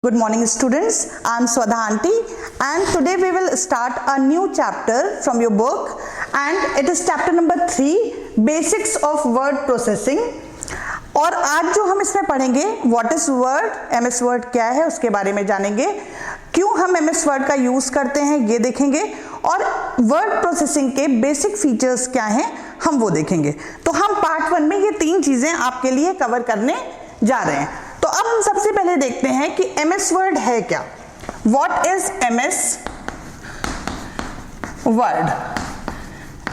Good morning students, I am Swadha aunty and today we will start a new chapter from your book and it is chapter number 3 Basics of Word Processing। और आज जो हम इसमें पढ़ेंगे What is Word, MS Word क्या है उसके बारे में जानेंगे, क्यों हम MS Word का यूज करते हैं ये देखेंगे और वर्ड प्रोसेसिंग के बेसिक फीचर्स क्या हैं हम वो देखेंगे। तो हम पार्ट 1 में ये 3 चीजें आपके लिए कवर करने जा रहे हैं। तो अब हम सबसे पहले देखते हैं कि MS Word है क्या। What is MS Word?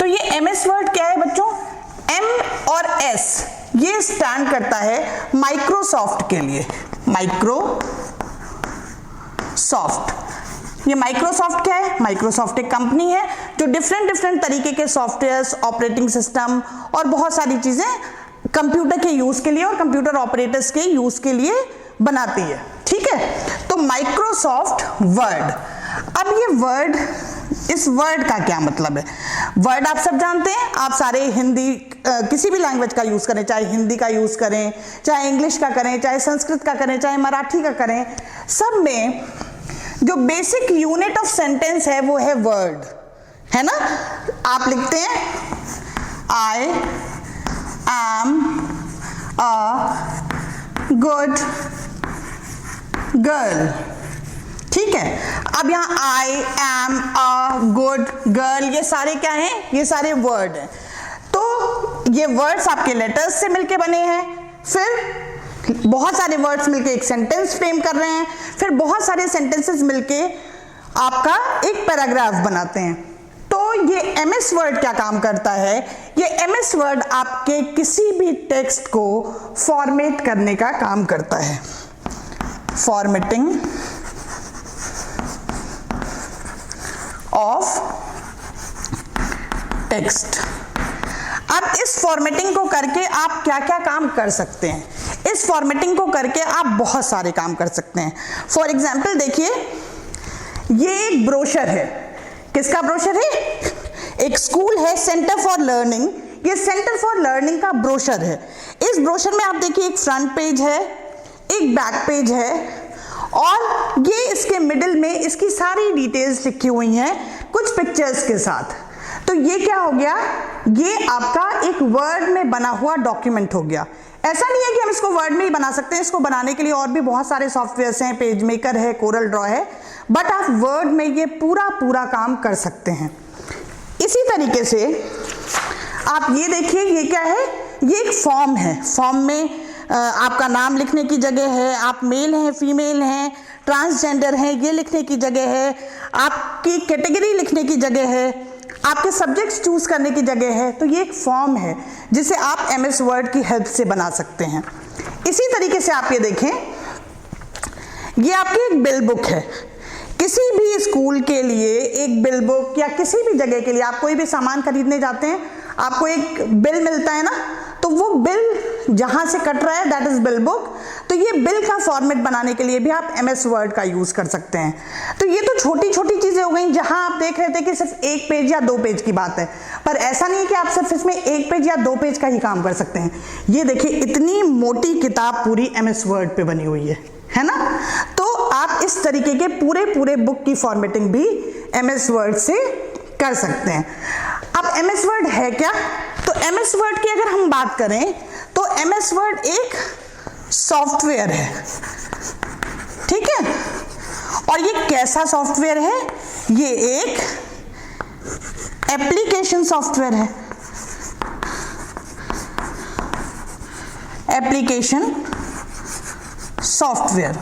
तो ये MS Word क्या है बच्चों? M और S ये स्टैंड करता है माइक्रोसॉफ्ट के लिए। माइक्रोसॉफ्ट, ये माइक्रोसॉफ्ट क्या है? माइक्रोसॉफ्ट एक कंपनी है जो डिफरेंट तरीके के सॉफ्टवेयर्स, ऑपरेटिंग सिस्टम और बहुत सारी चीजें कंप्यूटर के यूज के लिए और कंप्यूटर ऑपरेटर्स के यूज के लिए बनाती है। ठीक है, तो माइक्रोसॉफ्ट वर्ड। अब ये वर्ड, इस वर्ड का क्या मतलब है? वर्ड आप सब जानते हैं, आप सारे हिंदी किसी भी लैंग्वेज का यूज करें, चाहे हिंदी का यूज करें, चाहे इंग्लिश का करें, चाहे संस्कृत का करें, चाहे मराठी का करें, सब में जो बेसिक यूनिट ऑफ सेंटेंस है वो है वर्ड, है ना। आप लिखते हैं I am a good girl. ठीक है, अब यहाँ I am a good girl ये सारे क्या हैं? ये सारे वर्ड हैं। तो ये वर्ड्स आपके लेटर्स से मिलके बने हैं, फिर बहुत सारे वर्ड्स मिलके एक सेंटेंस फ्रेम कर रहे हैं, फिर बहुत सारे सेंटेंसेस मिलके आपका एक पैराग्राफ बनाते हैं। तो ये MS वर्ड क्या काम करता है? ये MS वर्ड आपके किसी भी टेक्स्ट को फॉर्मेट करने का काम करता है। Formatting of text. अब इस फॉर्मेटिंग को करके आप क्या क्या काम कर सकते हैं? इस फॉर्मेटिंग को करके आप बहुत सारे काम कर सकते हैं। फॉर एग्जाम्पल देखिए, ये एक ब्रोशर है। किसका ब्रोशर है? एक स्कूल है सेंटर फॉर लर्निंग, ये सेंटर फॉर लर्निंग का ब्रोशर है। इस ब्रोशर में आप देखिए एक फ्रंट पेज है, एक बैक पेज है और ये इसके मिडिल में इसकी सारी डिटेल्स लिखी हुई हैं कुछ पिक्चर्स के साथ। तो ये क्या हो गया? ये आपका एक वर्ड में बना हुआ डॉक्यूमेंट हो गया। ऐसा नहीं है कि हम इसको वर्ड में ही बना सकते हैं, इसको बनाने के लिए और भी बहुत सारे सॉफ्टवेयर्स हैं, पेज मेकर है, कोरल ड्रॉ है, बट आप वर्ड में ये पूरा काम कर सकते हैं। इसी तरीके से आप ये देखिए, ये क्या है? ये एक फॉर्म है। फॉर्म में आपका नाम लिखने की जगह है, आप मेल हैं, फीमेल हैं, ट्रांसजेंडर हैं, ये लिखने की जगह है, आपकी कैटेगरी लिखने की जगह है, आपके सब्जेक्ट्स चूज करने की जगह है। तो ये एक फॉर्म है जिसे आप MS वर्ड की हेल्प से बना सकते हैं। इसी तरीके से आप ये देखें, ये आपकी एक बिल बुक है। किसी भी स्कूल के लिए एक बिल बुक या किसी भी जगह के लिए आप कोई भी सामान खरीदने जाते हैं, आपको एक बिल मिलता है ना, तो वो बिल जहां से कट रहा है दैट इज बिल बुक। तो ये बिल का फॉर्मेट बनाने के लिए भी आप MS वर्ड का यूज कर सकते हैं। तो ये तो छोटी चीजें हो गई जहां आप देख रहे थे कि सिर्फ 1 पेज या 2 पेज की बात है, पर ऐसा नहीं है कि आप सिर्फ इसमें 1 पेज या 2 पेज का ही काम कर सकते हैं। ये देखिए इतनी मोटी किताब पूरी MS वर्ड पे बनी हुई है ना। तो आप इस तरीके के पूरे बुक की फॉर्मेटिंग भी MS वर्ड से कर सकते हैं। अब MS वर्ड है क्या? तो MS वर्ड की अगर हम बात करें तो MS वर्ड एक सॉफ्टवेयर है। ठीक है, और ये कैसा सॉफ्टवेयर है? ये एक एप्लीकेशन सॉफ्टवेयर है। Application software.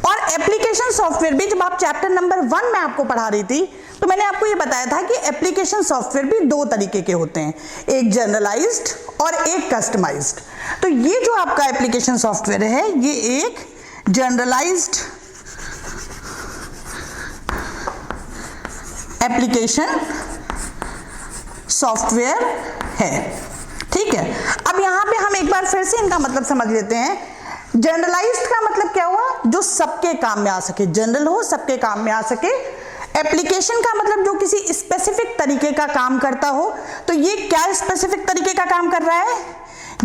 और एप्लीकेशन सॉफ्टवेयर भी जब आप चैप्टर नंबर 1 में आपको पढ़ा रही थी तो मैंने आपको ये बताया था कि एप्लीकेशन सॉफ्टवेयर भी 2 तरीके के होते हैं, एक जनरलाइज्ड और एक कस्टमाइज्ड। तो ये जो आपका एप्लीकेशन सॉफ्टवेयर है ये एक जनरलाइज्ड एप्लीकेशन सॉफ्टवेयर है। ठीक है, अब यहां पे हम एक बार फिर से इनका मतलब समझ लेते हैं। जनरलाइज्ड का मतलब क्या हुआ? जो सबके काम में आ सके, जनरल हो, सबके काम में आ सके। एप्लीकेशन का मतलब जो किसी स्पेसिफिक तरीके का काम करता हो। तो ये क्या स्पेसिफिक तरीके का काम कर रहा है?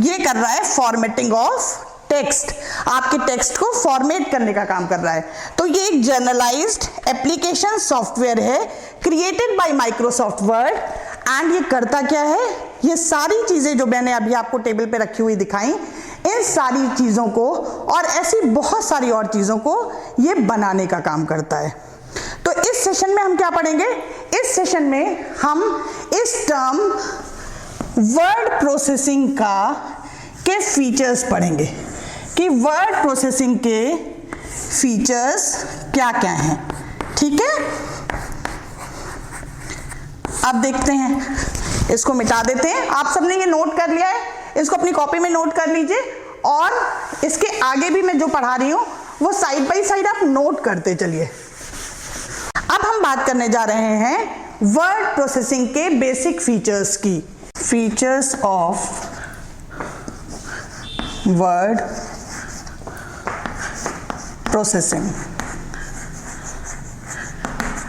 ये कर रहा है फॉर्मेटिंग ऑफ टेक्स्ट, आपके टेक्स्ट को फॉर्मेट करने का काम कर रहा है। तो ये एक जनरलाइज्ड एप्लीकेशन सॉफ्टवेयर है created by Microsoft word, and ये करता क्या है, ये सारी चीजें जो मैंने अभी आपको टेबल पे रखी हुई दिखाई, इन सारी चीजों को और ऐसी बहुत सारी और चीजों को ये बनाने का काम करता है। तो इस सेशन में हम क्या पढ़ेंगे, इस सेशन में हम इस टर्म वर्ड प्रोसेसिंग के फीचर्स पढ़ेंगे कि वर्ड प्रोसेसिंग के फीचर्स क्या क्या हैं। ठीक है, अब देखते हैं, इसको मिटा देते हैं। आप सबने ये नोट कर लिया है, इसको अपनी कॉपी में नोट कर लीजिए, और इसके आगे भी मैं जो पढ़ा रही हूं वो साइड बाय साइड आप नोट करते चलिए। अब हम बात करने जा रहे हैं वर्ड प्रोसेसिंग के बेसिक फीचर्स की। Features of word processing.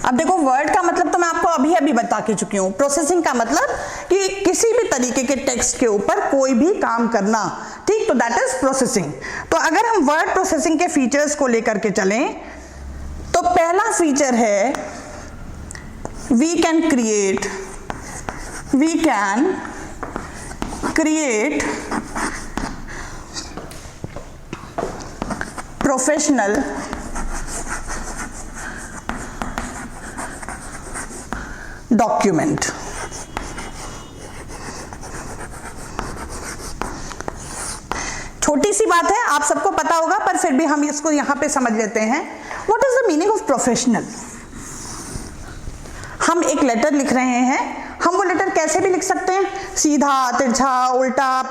अब देखो, वर्ड का मतलब तो मैं आपको अभी अभी बता के चुकी हूं। प्रोसेसिंग का मतलब कि किसी भी तरीके के टेक्स्ट के ऊपर कोई भी काम करना, ठीक, तो दैट इज प्रोसेसिंग। तो अगर हम वर्ड प्रोसेसिंग के फीचर्स को लेकर के चलें तो पहला फीचर है we can create professional document. छोटी सी बात है, आप सबको पता होगा, पर फिर भी हम इसको यहां पे समझ लेते हैं। What is the meaning of professional? हम एक लेटर लिख रहे हैं, हम वो लेटर कैसे भी लिख सकते हैं, सीधा, तिरछा, उल्टा,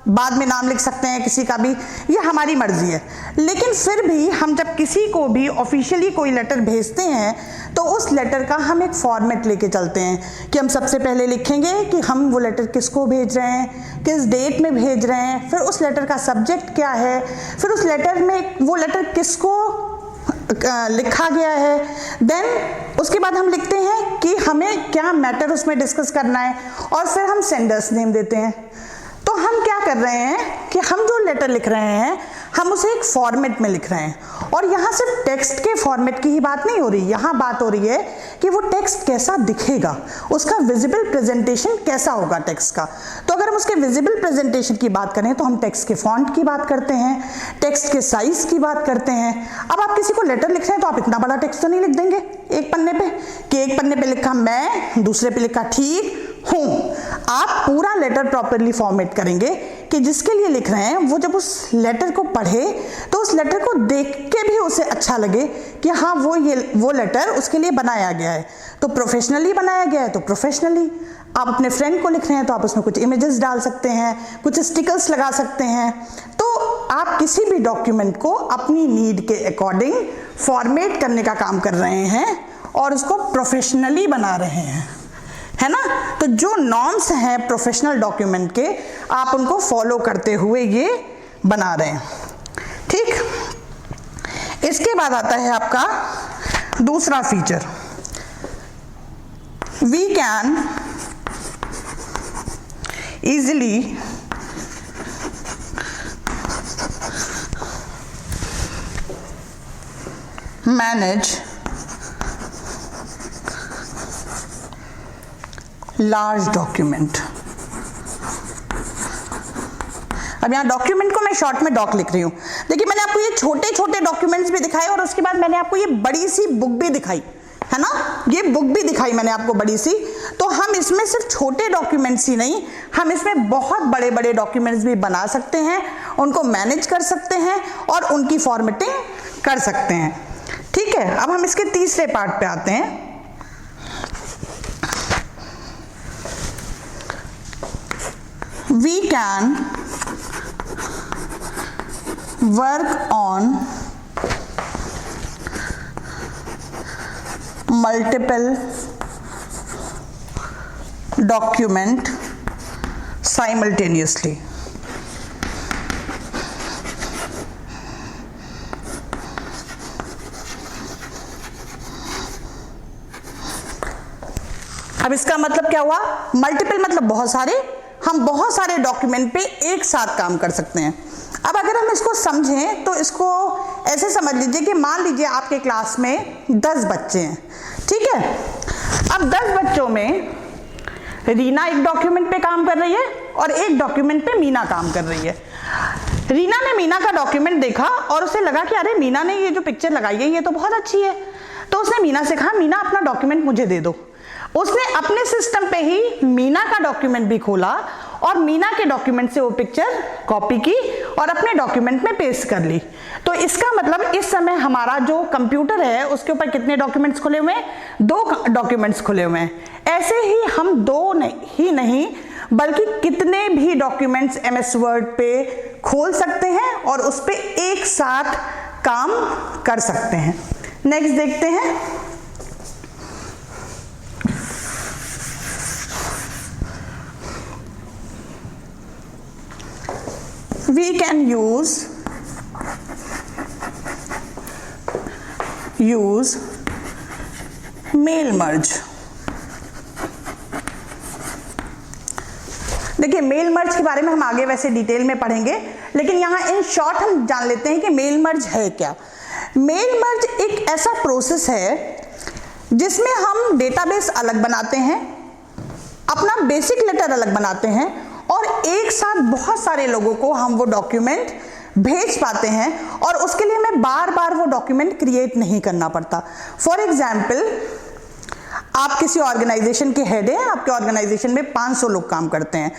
बाद में नाम लिख सकते हैं किसी का भी, ये हमारी मर्जी है। लेकिन फिर भी हम जब किसी को भी ऑफिशियली कोई लेटर भेजते हैं तो उस लेटर का हम एक फॉर्मेट लेके चलते हैं कि हम सबसे पहले लिखेंगे कि हम वो लेटर किसको भेज रहे हैं, किस डेट में भेज रहे हैं, फिर उस लेटर का सब्जेक्ट क्या है, फिर उस लेटर में वो लेटर किसको लिखा गया है, देन उसके बाद हम लिखते हैं कि हमें क्या मैटर उसमें डिस्कस करना है, और फिर हम सेंडर्स नेम देते हैं। तो हम क्या कर रहे हैं कि हम जो लेटर लिख रहे हैं हम उसे एक फॉर्मेट में लिख रहे हैं, और यहाँ सिर्फ टेक्स्ट के फॉर्मेट की ही बात नहीं हो रही, यहाँ बात हो रही है कि वो टेक्स्ट कैसा दिखेगा, उसका विजिबल प्रेजेंटेशन कैसा होगा टेक्स्ट का। तो अगर हम उसके विजिबल प्रेजेंटेशन की बात करें तो हम टेक्स्ट के फॉन्ट की बात करते हैं, टेक्स्ट के साइज की बात करते हैं। अब आप किसी को लेटर लिख रहे हैं तो आप इतना बड़ा टेक्स्ट तो नहीं लिख देंगे एक पन्ने पे, कि एक पन्ने पे लिखा मैं, दूसरे पे लिखा ठीक हूं। आप पूरा लेटर प्रॉपरली फॉर्मेट करेंगे कि जिसके लिए लिख रहे हैं वो जब उस लेटर को पढ़े तो उस लेटर को देख के भी उसे अच्छा लगे कि हाँ वो लेटर उसके लिए बनाया गया है। तो प्रोफेशनली बनाया गया है तो प्रोफेशनली। आप अपने फ्रेंड को लिख रहे हैं तो आप उसमें कुछ इमेजेस डाल सकते हैं, कुछ स्टिकर्स लगा सकते हैं। तो आप किसी भी डॉक्यूमेंट को अपनी नीड के अकॉर्डिंग फॉर्मेट करने का काम कर रहे हैं और उसको प्रोफेशनली बना रहे हैं, है ना। तो जो नॉर्म्स हैं प्रोफेशनल डॉक्यूमेंट के, आप उनको फॉलो करते हुए ये बना रहे हैं, ठीक। इसके बाद आता है आपका दूसरा feature, we can easily manage large document. अब यहाँ डॉक्यूमेंट को मैं शॉर्ट में डॉक लिख रही हूँ। देखिए, मैंने आपको ये छोटे छोटे डॉक्यूमेंट्स भी दिखाए और उसके बाद मैंने आपको ये बड़ी सी बुक भी दिखाई, है ना। ये बुक भी दिखाई मैंने आपको बड़ी सी। तो हम इसमें सिर्फ छोटे डॉक्यूमेंट्स ही नहीं, हम इसमें बहुत बड़े बड़े डॉक्यूमेंट्स भी बना सकते हैं, उनको मैनेज कर सकते हैं और उनकी फॉर्मेटिंग कर सकते हैं, ठीक है। अब हम इसके तीसरे पार्ट पे आते हैं। We can work on multiple document simultaneously. अब इसका मतलब क्या हुआ, मल्टीपल मतलब बहुत सारे, हम बहुत सारे डॉक्यूमेंट पे एक साथ काम कर सकते हैं। अब अगर हम इसको समझें तो इसको ऐसे समझ लीजिए कि मान लीजिए आपके क्लास में 10 बच्चे हैं, ठीक है। अब 10 बच्चों में रीना एक डॉक्यूमेंट पे काम कर रही है और एक डॉक्यूमेंट पे मीना काम कर रही है। रीना ने मीना का डॉक्यूमेंट देखा और उसे लगा कि अरे मीना ने ये जो पिक्चर लगाई है ये तो बहुत अच्छी है, तो उसने मीना से कहा मीना अपना डॉक्यूमेंट मुझे दे दो। उसने अपने सिस्टम पे ही मीना का डॉक्यूमेंट भी खोला और मीना के डॉक्यूमेंट से वो पिक्चर कॉपी की और अपने डॉक्यूमेंट में पेस्ट कर ली। तो इसका मतलब इस समय हमारा जो कंप्यूटर है उसके ऊपर कितने डॉक्यूमेंट्स खुले हुए हैं? 2 डॉक्यूमेंट्स खुले हुए हैं। ऐसे ही हम 2 ही नहीं बल्कि कितने भी डॉक्यूमेंट्स MS वर्ड पे खोल सकते हैं और उस पे एक साथ काम कर सकते हैं। नेक्स्ट देखते हैं, we can use mail merge. देखिए मेल मर्ज के बारे में हम आगे वैसे डिटेल में पढ़ेंगे, लेकिन यहाँ इन शॉर्ट हम जान लेते हैं कि मेल मर्ज है क्या। मेल मर्ज एक ऐसा प्रोसेस है जिसमें हम डेटाबेस अलग बनाते हैं, अपना बेसिक लेटर अलग बनाते हैं और एक साथ बहुत सारे लोगों को हम वो डॉक्यूमेंट भेज पाते हैं और उसके लिए हमें बार बार वो डॉक्यूमेंट क्रिएट नहीं करना पड़ता। फॉर एग्जाम्पल, आप किसी ऑर्गेनाइजेशन के हेड हैं, आपके ऑर्गेनाइजेशन में 500 लोग काम करते हैं,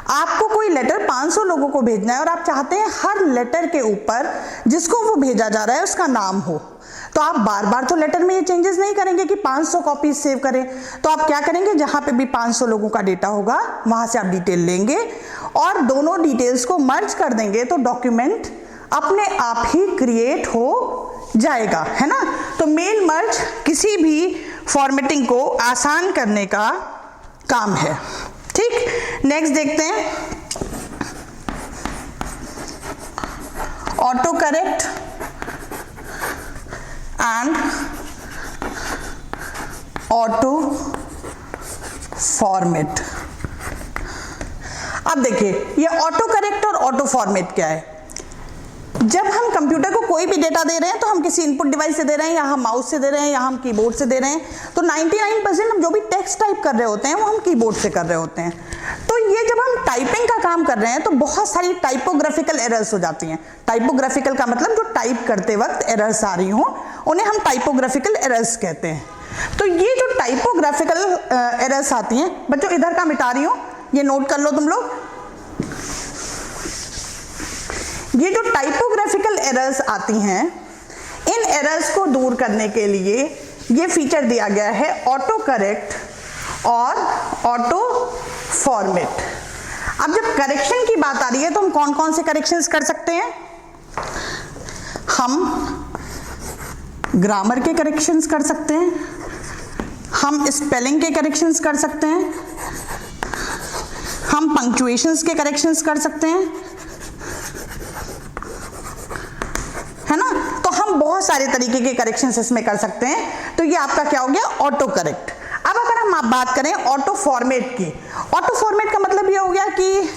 आपको कोई लेटर 500 लोगों को भेजना है और आप चाहते हैं हर लेटर के ऊपर जिसको वो भेजा जा रहा है उसका नाम हो। तो आप बार बार तो लेटर में ये चेंजेस नहीं करेंगे कि 500 कॉपीज सेव करें, तो आप क्या करेंगे, जहां पे भी 500 लोगों का डेटा होगा वहां से आप डिटेल लेंगे और दोनों डिटेल्स को मर्ज कर देंगे तो डॉक्यूमेंट अपने आप ही क्रिएट हो जाएगा, है ना। तो मेल मर्ज किसी भी फॉर्मेटिंग को आसान करने का काम है, ठीक। नेक्स्ट देखते हैं, auto correct and auto format. अब देखिए ये ऑटो करेक्ट और ऑटो फॉर्मेट क्या है। जब हम कंप्यूटर को कोई भी डेटा दे रहे हैं तो हम किसी इनपुट डिवाइस से दे रहे हैं, या हम माउस से दे रहे हैं, या हम कीबोर्ड से दे रहे हैं, तो 99% हम जो भी टेक्स्ट टाइप कर रहे होते हैं वो हम कीबोर्ड से कर रहे होते हैं। तो ये जब हम टाइपिंग का काम कर रहे हैं तो बहुत सारी टाइपोग्राफिकल एरर्स हो जाती हैं। टाइपोग्राफिकल का मतलब जो टाइप करते वक्त एरर्स आ रही हों उन्हें हम टाइपोग्राफिकल एरर्स कहते हैं। तो ये जो टाइपोग्राफिकल एरर्स आती हैं, बच्चों इधर का मिटा रही हूं, ये नोट कर लो तुम लोग। ये जो टाइपोग्राफिकल एरर्स आती हैं, इन एरर्स को दूर करने के लिए ये फीचर दिया गया है ऑटो करेक्ट और ऑटो फॉर्मेट। अब जब करेक्शन की बात आ रही है तो हम कौन कौन से करेक्शंस कर सकते हैं? हम ग्रामर के करेक्शंस कर सकते हैं, हम स्पेलिंग के करेक्शंस कर सकते हैं, हम पंक्चुएशंस के करेक्शंस कर सकते हैं, है ना। तो हम बहुत सारे तरीके के करेक्शंस इसमें कर सकते हैं। तो ये आपका क्या हो गया, ऑटो करेक्ट। अब अगर हम बात करें ऑटो फॉर्मेट की, ऑटो फॉर्मेट का मतलब ये हो गया कि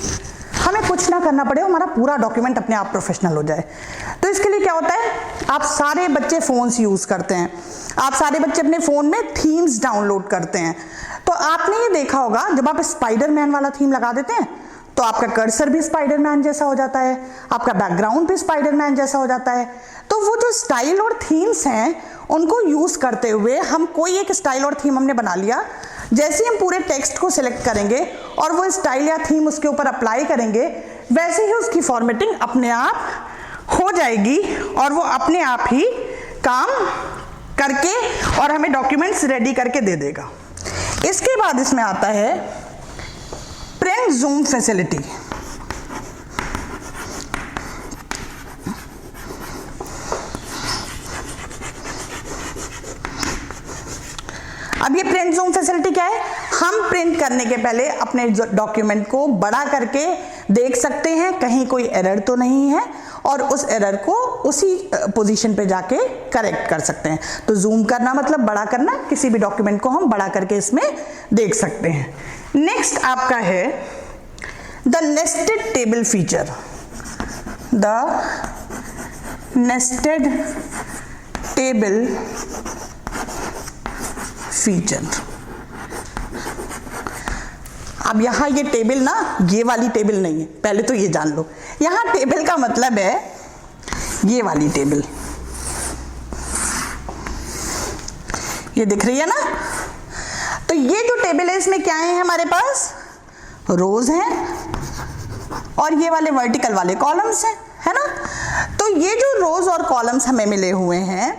हमें कुछ ना करना पड़े, हमारा पूरा डॉक्यूमेंट अपने आप प्रोफेशनल हो जाए। तो इसके लिए क्या होता है, आप सारे बच्चे फोन्स यूज करते हैं, आप सारे बच्चे अपने फोन में थीम्स डाउनलोड करते हैं। तो आपने ये देखा होगा जब आप स्पाइडरमैन वाला थीम लगा देते हैं तो आपका कर्सर भी स्पाइडरमैन जैसा हो जाता है, आपका बैकग्राउंड भी स्पाइडरमैन जैसा हो जाता है। तो वो जो स्टाइल और थीम्स हैं उनको यूज करते हुए हम कोई एक स्टाइल और थीम हमने बना लिया, जैसे हम पूरे टेक्स्ट को सिलेक्ट करेंगे और वो स्टाइल या थीम उसके ऊपर अप्लाई करेंगे, वैसे ही उसकी फॉर्मेटिंग अपने आप हो जाएगी और वो अपने आप ही काम करके और हमें डॉक्यूमेंट्स रेडी करके दे देगा। इसके बाद इसमें आता है प्रिंट जूम फैसिलिटी। अब ये प्रिंट जूम फैसिलिटी क्या है, हम प्रिंट करने के पहले अपने डॉक्यूमेंट को बड़ा करके देख सकते हैं कहीं कोई एरर तो नहीं है और उस एरर को उसी पोजीशन पे जाके करेक्ट कर सकते हैं। तो जूम करना मतलब बड़ा करना, किसी भी डॉक्यूमेंट को हम बड़ा करके इसमें देख सकते हैं। नेक्स्ट आपका है the nested table feature, the nested table feature. अब यहां ये टेबल ना ये वाली टेबल नहीं है, पहले तो ये जान लो। यहां टेबल का मतलब है ये वाली टेबल, ये दिख रही है ना। तो ये जो टेबल है इसमें क्या है हमारे पास, रोज हैं और ये वाले वर्टिकल वाले कॉलम्स हैं, है ना। तो ये जो रोज और कॉलम्स हमें मिले हुए हैं,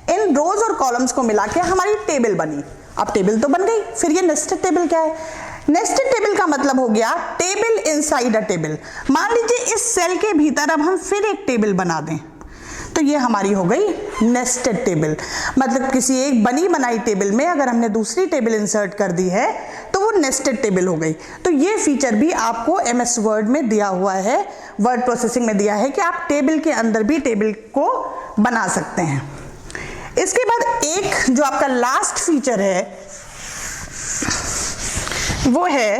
इन रोज और कॉलम्स को मिला के हमारी टेबल बनी। अब टेबल तो बन गई, फिर ये नेस्टेड टेबल क्या है, नेस्टेड टेबल का मतलब हो गया टेबल इनसाइड अ टेबल। मान लीजिए इस सेल के भीतर अब हम फिर एक टेबल बना दें, तो ये हमारी हो गई नेस्टेड टेबल। मतलब किसी एक बनी बनाई टेबल में अगर हमने दूसरी टेबल इंसर्ट कर दी है तो वो नेस्टेड टेबल हो गई। तो ये फीचर भी आपको एमएस वर्ड में दिया हुआ है, वर्ड प्रोसेसिंग में दिया है कि आप टेबल के अंदर भी टेबल को बना सकते हैं। इसके बाद एक जो आपका लास्ट फीचर है वो है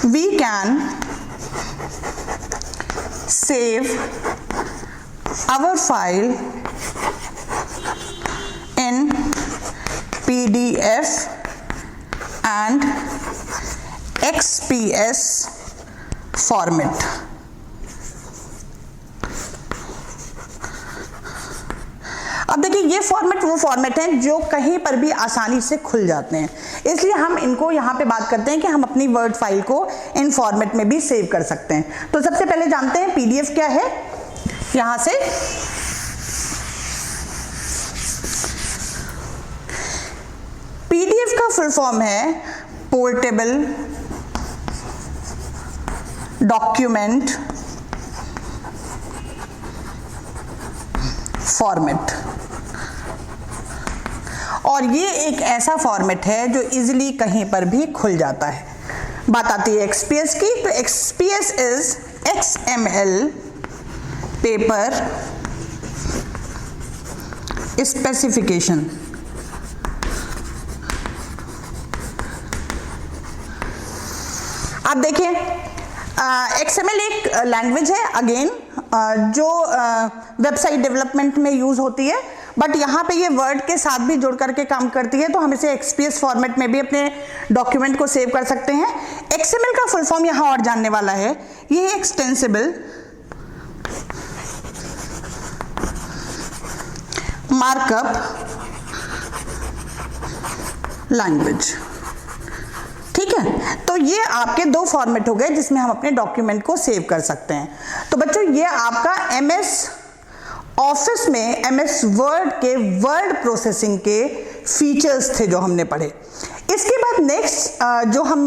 we can save our file in PDF and XPS format। अब देखिए ये फॉर्मेट वो फॉर्मेट हैं जो कहीं पर भी आसानी से खुल जाते हैं, इसलिए हम इनको यहाँ पे बात करते हैं कि हम अपनी वर्ड फाइल को इन फॉर्मेट में भी सेव कर सकते हैं। तो सबसे पहले जानते हैं पीडीएफ क्या है। यहां से पीडीएफ का फुल फॉर्म है पोर्टेबल डॉक्यूमेंट फॉर्मेट, और ये एक ऐसा फॉर्मेट है जो इजीली कहीं पर भी खुल जाता है। बात आती है एक्सपीएस की, तो XPS is XML paper specification. आप देखिए XML एक लैंग्वेज है अगेन जो वेबसाइट डेवलपमेंट में यूज होती है, बट यहाँ पे ये वर्ड के साथ भी जुड़ करके काम करती है, तो हम इसे XPS फॉर्मेट में भी अपने डॉक्यूमेंट को सेव कर सकते हैं। XML का फुल फॉर्म यहाँ और जानने वाला है, ये है एक्सटेंसिबल मार्कअप लैंग्वेज। ठीक है, तो ये आपके दो फॉर्मेट हो गए जिसमें हम अपने डॉक्यूमेंट को सेव कर सकते हैं। तो बच्चों ये आपका MS ऑफिस में MS वर्ड के वर्ड प्रोसेसिंग के फीचर्स थे जो हमने पढ़े। इसके बाद नेक्स्ट जो हम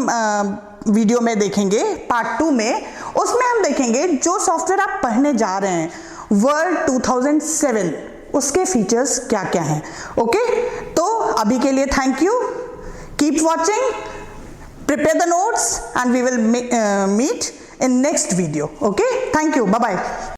वीडियो में देखेंगे पार्ट 2 में, उसमें हम देखेंगे जो सॉफ्टवेयर आप पढ़ने जा रहे हैं वर्ड 2007 उसके फीचर्स क्या क्या हैं। ओके, तो अभी के लिए thank you, keep watching, prepare the notes and we will meet in next video. Okay, thank you, bye bye.